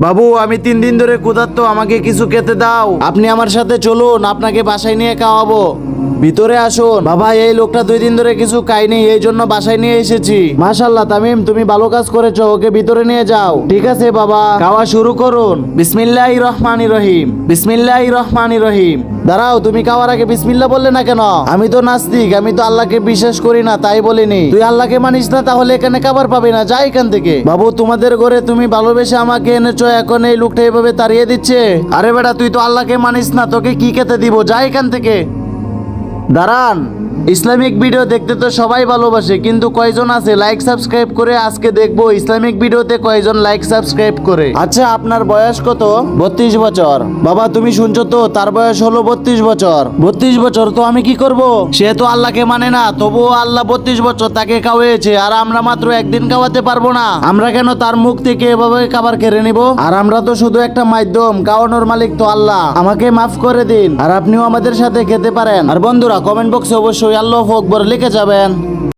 বাবু আমি 3 দিন ধরে ক্ষুধার্ত, আমাকে কিছু খেতে দাও। আপনি আমার সাথে চলুন, আপনাকে বাসায় নিয়ে খাওয়াবো। ভিতরে আসুন। বাবা এই লোকটা 2 দিন ধরে কিছু খায়নি, এই জন্য বাসায় নিয়ে এসেছি। মাশাআল্লাহ তামিম, তুমি ভালো কাজ করেছো, ওকে ভিতরে নিয়ে যাও। ঠিক আছে বাবা, খাওয়া শুরু করুন। বিসমিল্লাহির রহমানির রহিম, বিসমিল্লাহির রহমানির রহিম। দাঁড়াও, তুমি খাওয়ার আগে বিসমিল্লাহ বললে না কেন? আমি তো নাস্তিক, আমি তো আল্লাহকে বিশ্বাস করি না, তাই বলিনি। তুই আল্লাহকে মানিস না, তাহলে এখানে খাবার পাবি না, যা এখান থেকে। বাবু তোমাদের ঘরে তুমি ভালোবেসে আমাকে এনেছো, এখন এই লোকটা এভাবে তাড়িয়ে দিচ্ছে? আরে বেটা, তুই তো আল্লাহকে মানিস না, তোকে কি খেতে দিব, যা এখান থেকে। দাঁড়ান, ইসলামিক ভিডিও দেখতে তো সবাই ভালোবাসে, কিন্তু কয়জন আছে লাইক সাবস্ক্রাইব করে? আজকে দেখবো ইসলামিক ভিডিওতে কয়জন লাইক সাবস্ক্রাইব করে। আচ্ছা আপনার বয়স কত? 32 বছর। বাবা তুমি শুনছো তো, তার বয়স হলো 32 বছর। 32 বছর তো আমি কি করব? সে তো আল্লাহকে মানে না, তবুও আল্লাহ 32 বছর তাকে খাওয়াইছে, আর আমরা মাত্র একদিন খাওয়াতে পারবো না? আমরা কেন তার মুখ থেকে এভাবে খাবার কেড়ে নিব? আর আমরা তো শুধু একটা মাধ্যম, খাওয়ানোর মালিক তো আল্লাহ। আমাকে মাফ করে দিন, আর আপনিও আমাদের সাথে খেতে পারেন। আর বন্ধুরা কমেন্ট বক্সে অবশ্যই আল্লাহু আকবার লিখে যাবেন।